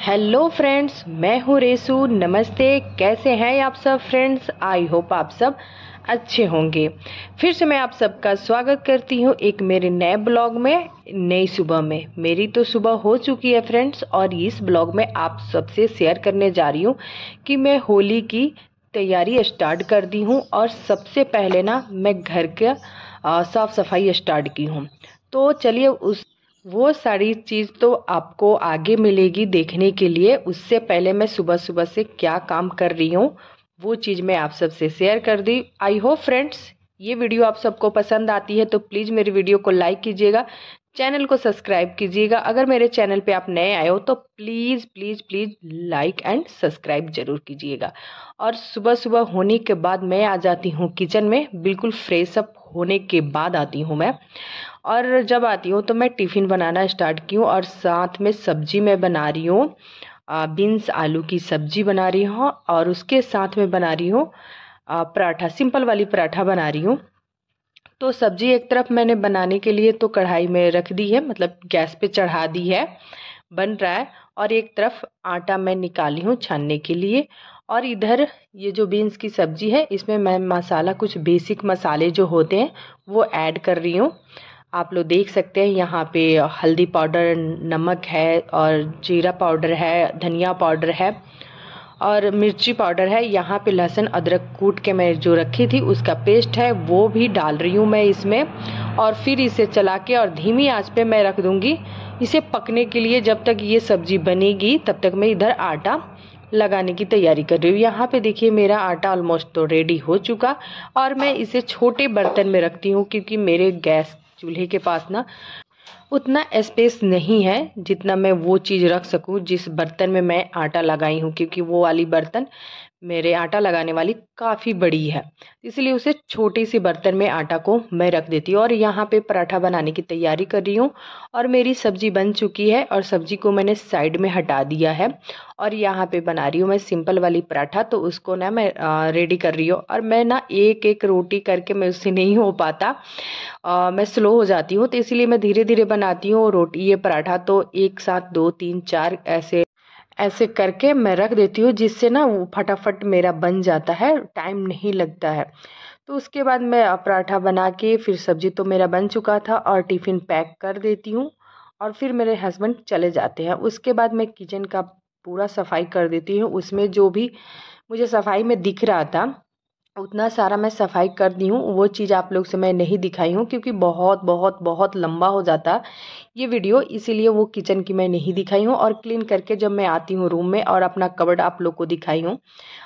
Hello friends, मैं हूँ रेसू। नमस्ते, कैसे हैं आप सब फ्रेंड्स? आई होप आप सब अच्छे होंगे। फिर से मैं आप सबका स्वागत करती हूँ एक मेरे नए ब्लॉग में, नई सुबह में। मेरी तो सुबह हो चुकी है फ्रेंड्स, और इस ब्लॉग में आप सबसे शेयर करने जा रही हूँ कि मैं होली की तैयारी स्टार्ट कर दी हूँ। और सबसे पहले ना मैं घर का साफ सफाई स्टार्ट की हूँ। तो चलिए वो सारी चीज़ तो आपको आगे मिलेगी देखने के लिए। उससे पहले मैं सुबह सुबह से क्या काम कर रही हूँ वो चीज़ मैं आप सबसे शेयर कर दी। आई होप फ्रेंड्स ये वीडियो आप सबको पसंद आती है, तो प्लीज़ मेरी वीडियो को लाइक कीजिएगा, चैनल को सब्सक्राइब कीजिएगा। अगर मेरे चैनल पे आप नए आए हो तो please please please like and subscribe जरूर कीजिएगा। और सुबह सुबह होने के बाद मैं आ जाती हूँ किचन में, बिल्कुल फ्रेश अप होने के बाद आती हूँ मैं। और जब आती हूँ तो मैं टिफ़िन बनाना स्टार्ट की हूँ, और साथ में सब्जी मैं बना रही हूँ, बीन्स आलू की सब्जी बना रही हूँ। और उसके साथ में बना रही हूँ पराठा, सिंपल वाली पराठा बना रही हूँ। तो सब्जी एक तरफ मैंने बनाने के लिए तो कढ़ाई में रख दी है, मतलब गैस पे चढ़ा दी है, बन रहा है। और एक तरफ आटा मैं निकाली हूँ छानने के लिए। और इधर ये जो बीन्स की सब्जी है, इसमें मैं मसाला, कुछ बेसिक मसाले जो होते हैं वो ऐड कर रही हूँ। आप लोग देख सकते हैं यहाँ पे हल्दी पाउडर, नमक है, और जीरा पाउडर है, धनिया पाउडर है, और मिर्ची पाउडर है। यहाँ पे लहसुन अदरक कूट के मैं जो रखी थी उसका पेस्ट है, वो भी डाल रही हूँ मैं इसमें। और फिर इसे चला के और धीमी आंच पे मैं रख दूँगी इसे पकने के लिए। जब तक ये सब्जी बनेगी तब तक मैं इधर आटा लगाने की तैयारी कर रही हूँ। यहाँ पे देखिए मेरा आटा ऑलमोस्ट तो रेडी हो चुका, और मैं इसे छोटे बर्तन में रखती हूँ क्योंकि मेरे गैस चूल्हे के पास ना उतना स्पेस नहीं है जितना मैं वो चीज़ रख सकूं जिस बर्तन में मैं आटा लगाई हूँ, क्योंकि वो वाली बर्तन मेरे आटा लगाने वाली काफ़ी बड़ी है, इसलिए उसे छोटी सी बर्तन में आटा को मैं रख देती हूँ। और यहाँ पे पराठा बनाने की तैयारी कर रही हूँ, और मेरी सब्जी बन चुकी है और सब्जी को मैंने साइड में हटा दिया है। और यहाँ पे बना रही हूँ मैं सिंपल वाली पराठा, तो उसको ना मैं रेडी कर रही हूँ। और मैं ना एक एक रोटी करके मैं उससे नहीं हो पाता, मैं स्लो हो जाती हूँ, तो इसलिए मैं धीरे धीरे बनाती हूँ रोटी। ये पराठा तो एक साथ 2 3 4 ऐसे ऐसे करके मैं रख देती हूँ, जिससे ना वो फटाफट मेरा बन जाता है, टाइम नहीं लगता है। तो उसके बाद मैं पराठा बना के, फिर सब्जी तो मेरा बन चुका था और टिफ़िन पैक कर देती हूँ। और फिर मेरे हस्बैंड चले जाते हैं। उसके बाद मैं किचन का पूरा सफाई कर देती हूँ। उसमें जो भी मुझे सफाई में दिख रहा था उतना सारा मैं सफाई कर दी हूँ। वो चीज़ आप लोग से मैं नहीं दिखाई हूँ क्योंकि बहुत बहुत बहुत लंबा हो जाता ये वीडियो, इसीलिए वो किचन की मैं नहीं दिखाई हूँ। और क्लीन करके जब मैं आती हूँ रूम में और अपना कबर्ड आप लोग को दिखाई हूँ।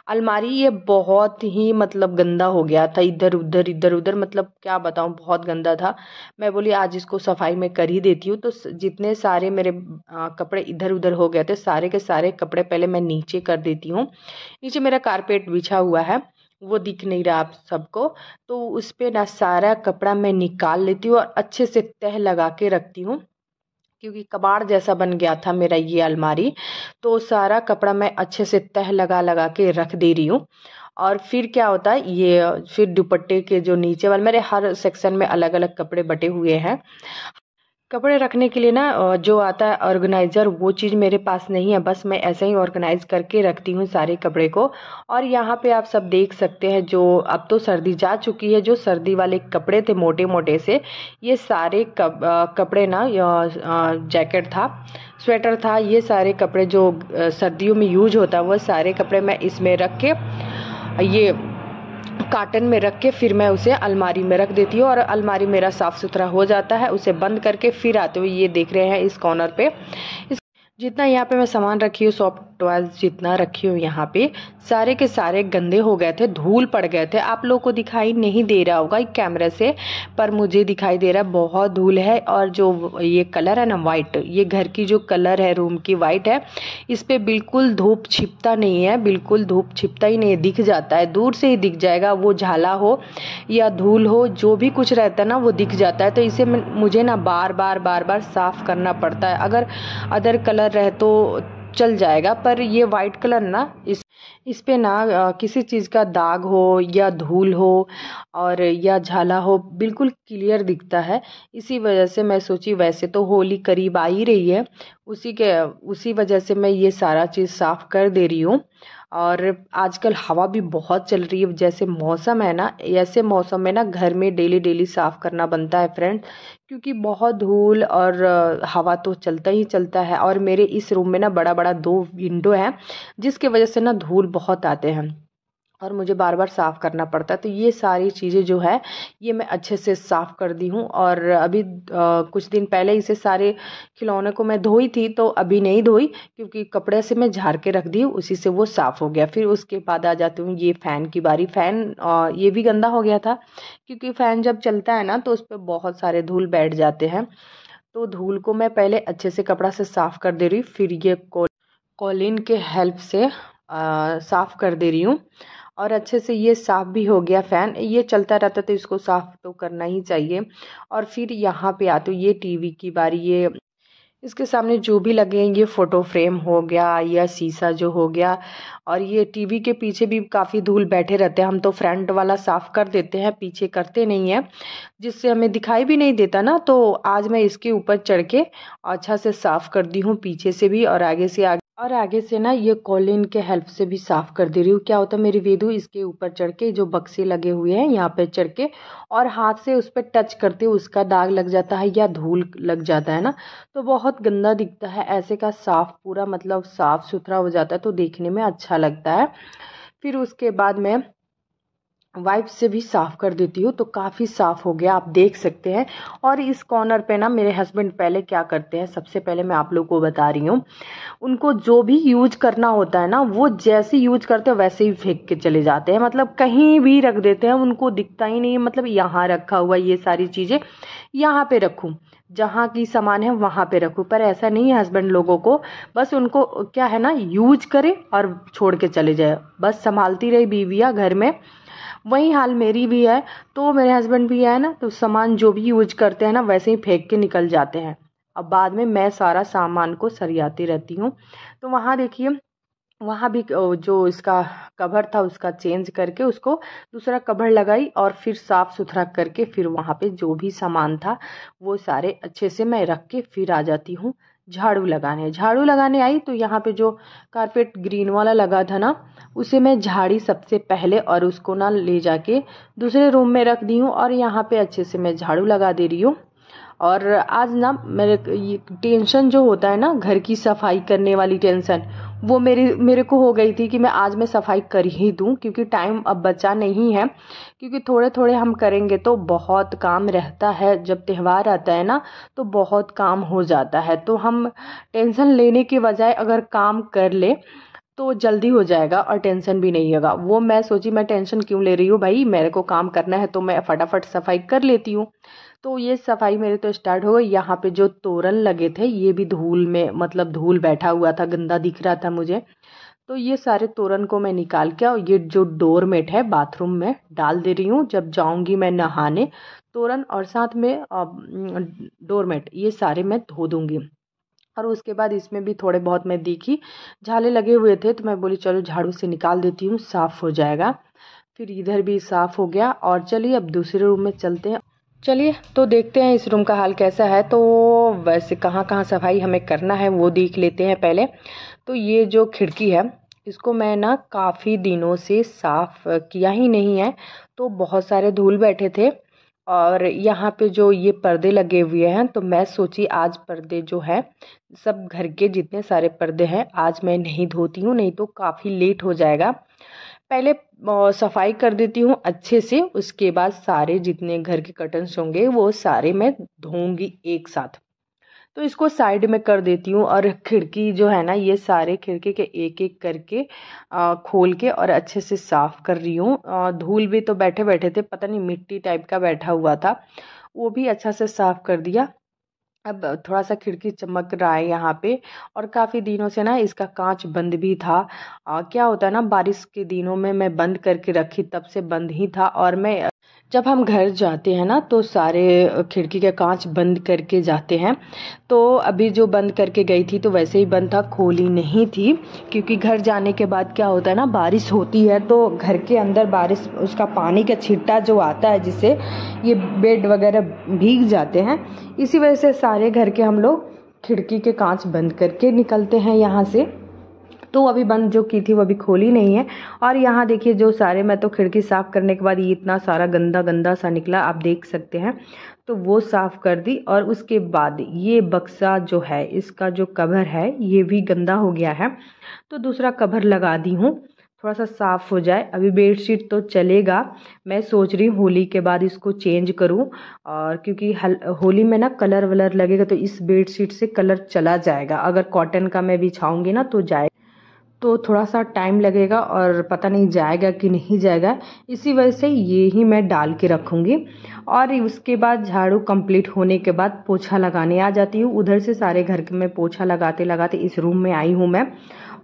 अलमारी ये बहुत ही मतलब गंदा हो गया था, इधर उधर मतलब क्या बताऊँ, बहुत गंदा था। मैं बोली आज इसको सफाई में कर ही देती हूँ। तो जितने सारे मेरे कपड़े इधर उधर हो गए थे, सारे के सारे कपड़े पहले मैं नीचे कर देती हूँ। नीचे मेरा कारपेट बिछा हुआ है, वो दिख नहीं रहा आप सबको, तो उस पे ना सारा कपड़ा मैं निकाल लेती हूँ और अच्छे से तह लगा के रखती हूँ, क्योंकि कबाड़ जैसा बन गया था मेरा ये अलमारी। तो सारा कपड़ा मैं अच्छे से तह लगा लगा के रख दे रही हूँ। और फिर क्या होता है, ये फिर दुपट्टे के जो नीचे वाले, मेरे हर सेक्शन में अलग अलग कपड़े बटे हुए हैं। कपड़े रखने के लिए ना जो आता है ऑर्गेनाइज़र, वो चीज़ मेरे पास नहीं है, बस मैं ऐसे ही ऑर्गेनाइज़ करके रखती हूँ सारे कपड़े को। और यहाँ पे आप सब देख सकते हैं, जो अब तो सर्दी जा चुकी है, जो सर्दी वाले कपड़े थे मोटे मोटे से, ये सारे कपड़े ना, जैकेट था, स्वेटर था, ये सारे कपड़े जो सर्दियों में यूज होता है, वो सारे कपड़े मैं इसमें रख के, ये कार्टन में रख के, फिर मैं उसे अलमारी में रख देती हूँ। और अलमारी मेरा साफ़ सुथरा हो जाता है। उसे बंद करके फिर आते हुए ये देख रहे हैं इस कॉर्नर पे, जितना यहाँ पे मैं सामान रखी हूँ, सॉफ्ट टॉयज जितना रखी हूँ यहाँ पे, सारे के सारे गंदे हो गए थे, धूल पड़ गए थे। आप लोगों को दिखाई नहीं दे रहा होगा कैमरे से, पर मुझे दिखाई दे रहा है, बहुत धूल है। और जो ये कलर है ना वाइट, ये घर की जो कलर है रूम की वाइट है, इस पर बिल्कुल धूप छिपता नहीं है, बिल्कुल धूप छिपता ही नहीं, दिख जाता है, दूर से ही दिख जाएगा, वो झाला हो या धूल हो, जो भी कुछ रहता है ना वो दिख जाता है। तो इसे मुझे ना बार बार साफ़ करना पड़ता है। अगर अदर कलर रहे तो चल जाएगा, पर ये वाइट कलर ना, इस पे ना किसी चीज़ का दाग हो या धूल हो और या झाला हो, बिल्कुल क्लियर दिखता है। इसी वजह से मैं सोची, वैसे तो होली करीब आ ही रही है, उसी वजह से मैं ये सारा चीज़ साफ़ कर दे रही हूँ। और आजकल हवा भी बहुत चल रही है, जैसे मौसम है ना, ऐसे मौसम में ना घर में डेली डेली साफ़ करना बनता है फ्रेंड, क्योंकि बहुत धूल और हवा तो चलता ही चलता है। और मेरे इस रूम में ना बड़ा बड़ा 2 विंडो हैं, जिसके वजह से ना धूल बहुत आते हैं और मुझे बार बार साफ़ करना पड़ता है। तो ये सारी चीज़ें जो है ये मैं अच्छे से साफ़ कर दी हूँ। और अभी कुछ दिन पहले इसे सारे खिलौने को मैं धोई थी, तो अभी नहीं धोई क्योंकि कपड़े से मैं झाड़ के रख दी हूँ, उसी से वो साफ़ हो गया। फिर उसके बाद आ जाती हूँ ये फ़ैन की बारी। फ़ैन ये भी गंदा हो गया था, क्योंकि फ़ैन जब चलता है ना तो उस पर बहुत सारे धूल बैठ जाते हैं। तो धूल को मैं पहले अच्छे से कपड़ा से साफ़ कर दे रही हूँ, फिर ये कॉलिन के हेल्प से साफ़ कर दे रही हूँ। और अच्छे से ये साफ़ भी हो गया। फ़ैन ये चलता रहता तो इसको साफ़ तो करना ही चाहिए। और फिर यहाँ पे आते ये टीवी की बारी। ये इसके सामने जो भी लगे हैं, ये फ़ोटो फ्रेम हो गया या शीशा जो हो गया, और ये टीवी के पीछे भी काफ़ी धूल बैठे रहते हैं। हम तो फ्रंट वाला साफ़ कर देते हैं, पीछे करते नहीं हैं, जिससे हमें दिखाई भी नहीं देता ना। तो आज मैं इसके ऊपर चढ़ के अच्छा से साफ़ कर दी हूँ, पीछे से भी और आगे से ना ये कॉलिन के हेल्प से भी साफ़ कर दे रही हूँ। क्या होता है, मेरी वेदू इसके ऊपर चढ़ के जो बक्से लगे हुए हैं यहाँ पे चढ़ के और हाथ से उस पर टच करते हुए उसका दाग लग जाता है या धूल लग जाता है ना, तो बहुत गंदा दिखता है। ऐसे का साफ़ पूरा मतलब साफ़ सुथरा हो जाता है तो देखने में अच्छा लगता है। फिर उसके बाद मैं वाइप से भी साफ़ कर देती हूँ, तो काफ़ी साफ़ हो गया, आप देख सकते हैं। और इस कॉर्नर पे ना मेरे हस्बैंड पहले क्या करते हैं, सबसे पहले मैं आप लोगों को बता रही हूँ, उनको जो भी यूज करना होता है ना, वो जैसे यूज करते हैं वैसे ही फेंक के चले जाते हैं। मतलब कहीं भी रख देते हैं, उनको दिखता ही नहीं है। मतलब यहाँ रखा हुआ ये सारी चीज़ें यहाँ पे रखूँ, जहाँ की सामान है वहाँ पे रखूँ, पर ऐसा नहीं है हस्बैंड लोगों को। बस उनको क्या है ना, यूज करे और छोड़ के चले जाए, बस संभालती रही बीवियाँ घर में। वही हाल मेरी भी है। तो मेरे हस्बैंड भी है ना, तो सामान जो भी यूज करते हैं ना वैसे ही फेंक के निकल जाते हैं। अब बाद में मैं सारा सामान को सरियाती रहती हूँ। तो वहाँ देखिए, वहाँ भी जो इसका कवर था उसका चेंज करके उसको दूसरा कवर लगाई और फिर साफ़ सुथरा करके फिर वहाँ पे जो भी सामान था वो सारे अच्छे से मैं रख के फिर आ जाती हूँ झाड़ू लगाने आई। तो यहाँ पे जो कारपेट ग्रीन वाला लगा था ना, उसे मैं झाड़ी सबसे पहले और उसको ना ले जाके दूसरे रूम में रख दी हूँ और यहाँ पे अच्छे से मैं झाड़ू लगा दे रही हूँ। और आज ना मेरे ये टेंशन जो होता है ना, घर की सफाई करने वाली टेंशन, वो मेरे को हो गई थी कि मैं आज मैं सफाई कर ही दूं, क्योंकि टाइम अब बचा नहीं है। क्योंकि थोड़े थोड़े हम करेंगे तो बहुत काम रहता है, जब त्यौहार आता है ना तो बहुत काम हो जाता है। तो हम टेंशन लेने के बजाय अगर काम कर ले तो जल्दी हो जाएगा और टेंशन भी नहीं होगा। वो मैं सोची मैं टेंशन क्यों ले रही हूँ भाई, मेरे को काम करना है तो मैं फटाफट सफाई कर लेती हूँ। तो ये सफाई मेरे तो स्टार्ट हो गई। यहाँ पे जो तोरण लगे थे ये भी धूल में, मतलब धूल बैठा हुआ था, गंदा दिख रहा था मुझे। तो ये सारे तोरण को मैं निकाल के और ये जो डोरमेट है बाथरूम में डाल दे रही हूँ। जब जाऊंगी मैं नहाने, तोरण और साथ में डोरमेट ये सारे मैं धो दूंगी। और उसके बाद इसमें भी थोड़े बहुत मैं देखी झाले लगे हुए थे, तो मैं बोली चलो झाड़ू से निकाल देती हूँ, साफ़ हो जाएगा। फिर इधर भी साफ़ हो गया। और चलिए अब दूसरे रूम में चलते हैं। चलिए तो देखते हैं इस रूम का हाल कैसा है। तो वैसे कहाँ कहाँ सफाई हमें करना है वो देख लेते हैं पहले। तो ये जो खिड़की है इसको मैं ना काफ़ी दिनों से साफ़ किया ही नहीं है, तो बहुत सारे धूल बैठे थे। और यहाँ पे जो ये पर्दे लगे हुए हैं, तो मैं सोची आज पर्दे जो है सब घर के जितने सारे पर्दे हैं आज मैं नहीं धोती हूँ, नहीं तो काफ़ी लेट हो जाएगा। पहले सफाई कर देती हूँ अच्छे से, उसके बाद सारे जितने घर के कर्टन्स होंगे वो सारे मैं धोऊंगी एक साथ। तो इसको साइड में कर देती हूँ। और खिड़की जो है ना, ये सारे खिड़की के एक एक करके खोल के और अच्छे से साफ़ कर रही हूँ। धूल भी तो बैठे बैठे थे, पता नहीं मिट्टी टाइप का बैठा हुआ था, वो भी अच्छा से साफ़ कर दिया। अब थोड़ा सा खिड़की चमक रहा है यहाँ पे। और काफ़ी दिनों से ना इसका कांच बंद भी था। क्या होता है ना, बारिश के दिनों में मैं बंद करके रखी तब से बंद ही था। और मैं जब हम घर जाते हैं ना तो सारे खिड़की के कांच बंद करके जाते हैं। तो अभी जो बंद करके गई थी तो वैसे ही बंद था, खोली नहीं थी। क्योंकि घर जाने के बाद क्या होता है ना, बारिश होती है तो घर के अंदर बारिश उसका पानी का छिट्टा जो आता है जिससे ये बेड वगैरह भीग जाते हैं, इसी वजह से सारे घर के हम लोग खिड़की के कांच बंद करके निकलते हैं यहाँ से। तो अभी बंद जो की थी वो अभी खोली नहीं है। और यहाँ देखिए जो सारे, मैं तो खिड़की साफ़ करने के बाद ये इतना सारा गंदा गंदा सा निकला, आप देख सकते हैं। तो वो साफ़ कर दी। और उसके बाद ये बक्सा जो है, इसका जो कवर है ये भी गंदा हो गया है, तो दूसरा कवर लगा दी हूँ, थोड़ा सा साफ़ हो जाए। अभी बेडशीट तो चलेगा, मैं सोच रही हूँ होली के बाद इसको चेंज करूँ। और क्योंकि होली में ना कलर वलर लगेगा तो इस बेडशीट से कलर चला जाएगा। अगर कॉटन का मैं बिछाऊँगी ना तो जाए, तो थोड़ा सा टाइम लगेगा और पता नहीं जाएगा कि नहीं जाएगा। इसी वजह से ये ही मैं डाल के रखूँगी। और उसके बाद झाड़ू कंप्लीट होने के बाद पोछा लगाने आ जाती हूँ। उधर से सारे घर के मैं पोछा लगाते लगाते इस रूम में आई हूँ मैं,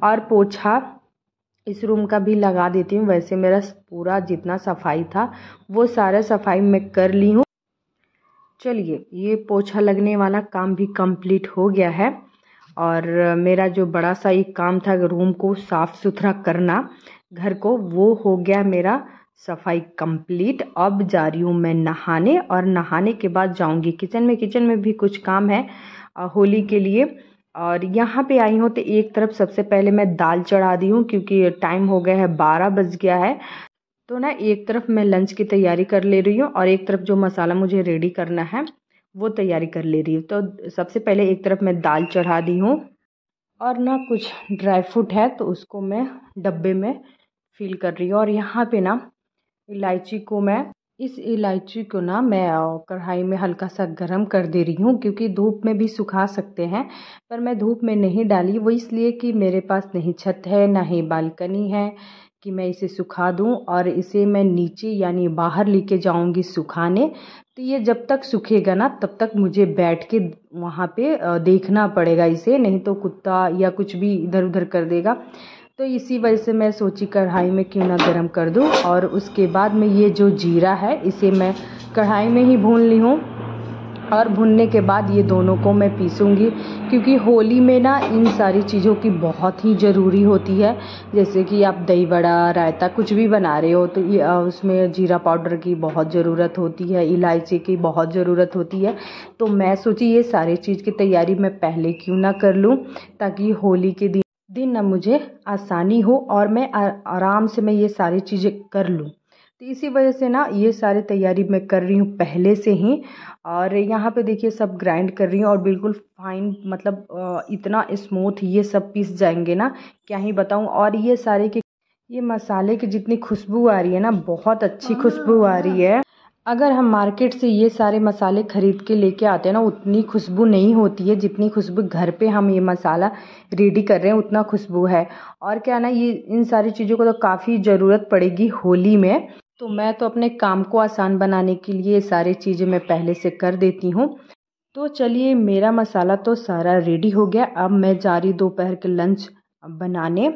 और पोछा इस रूम का भी लगा देती हूँ। वैसे मेरा पूरा जितना सफाई था वो सारा सफाई मैं कर ली हूँ। चलिए, ये पोछा लगने वाला काम भी कंप्लीट हो गया है। और मेरा जो बड़ा सा एक काम था रूम को साफ़ सुथरा करना, घर को, वो हो गया मेरा सफाई कंप्लीट। अब जा रही हूँ मैं नहाने, और नहाने के बाद जाऊँगी किचन में। किचन में भी कुछ काम है होली के लिए। और यहाँ पे आई हूँ तो एक तरफ सबसे पहले मैं दाल चढ़ा दी हूँ, क्योंकि टाइम हो गया है, 12 बज गया है। तो ना एक तरफ मैं लंच की तैयारी कर ले रही हूँ और एक तरफ जो मसाला मुझे रेडी करना है वो तैयारी कर ले रही हूँ। तो सबसे पहले एक तरफ मैं दाल चढ़ा दी हूँ, और ना कुछ ड्राई फ्रूट है तो उसको मैं डब्बे में फिल कर रही हूँ। और यहाँ पे ना इस इलायची को ना मैं कढ़ाई में हल्का सा गरम कर दे रही हूँ, क्योंकि धूप में भी सुखा सकते हैं, पर मैं धूप में नहीं डाली। वो इसलिए कि मेरे पास नहीं छत है ना ही बालकनी है कि मैं इसे सुखा दूँ, और इसे मैं नीचे यानी बाहर लेके जाऊँगी सुखाने। तो ये जब तक सूखेगा ना तब तक मुझे बैठ के वहाँ पे देखना पड़ेगा इसे, नहीं तो कुत्ता या कुछ भी इधर उधर कर देगा। तो इसी वजह से मैं सोची कढ़ाई में क्यों ना गरम कर दूं। और उसके बाद में ये जो जीरा है इसे मैं कढ़ाई में ही भून ली हूँ, और भूनने के बाद ये दोनों को मैं पीसूँगी, क्योंकि होली में ना इन सारी चीज़ों की बहुत ही ज़रूरी होती है। जैसे कि आप दही बड़ा, रायता कुछ भी बना रहे हो तो ये उसमें जीरा पाउडर की बहुत ज़रूरत होती है, इलायची की बहुत ज़रूरत होती है। तो मैं सोची ये सारी चीज़ की तैयारी मैं पहले क्यों ना कर लूँ, ताकि होली के दिन ना मुझे आसानी हो और मैं आराम से मैं ये सारी चीज़ें कर लूँ। तो इसी वजह से ना ये सारी तैयारी मैं कर रही हूँ पहले से ही। और यहाँ पे देखिए सब ग्राइंड कर रही हूँ, और बिल्कुल फाइन, मतलब इतना स्मूथ ये सब पीस जाएंगे ना, क्या ही बताऊँ। और ये मसाले की जितनी खुशबू आ रही है ना, बहुत अच्छी खुशबू आ रही है। अगर हम मार्केट से ये सारे मसाले ख़रीद के लेके आते हैं ना, उतनी खुशबू नहीं होती है जितनी खुशबू घर पे हम ये मसाला रेडी कर रहे हैं, उतना खुशबू है। और क्या ना, ये इन सारी चीज़ों को तो काफ़ी ज़रूरत पड़ेगी होली में। तो मैं तो अपने काम को आसान बनाने के लिए ये सारी चीज़ें मैं पहले से कर देती हूँ। तो चलिए, मेरा मसाला तो सारा रेडी हो गया। अब मैं जा रही दोपहर के लंच बनाने।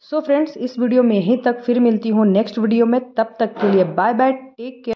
सो फ्रेंड्स, इस वीडियो में यहीं तक, फिर मिलती हूँ नेक्स्ट वीडियो में। तब तक के लिए बाय बाय, टेक केयर।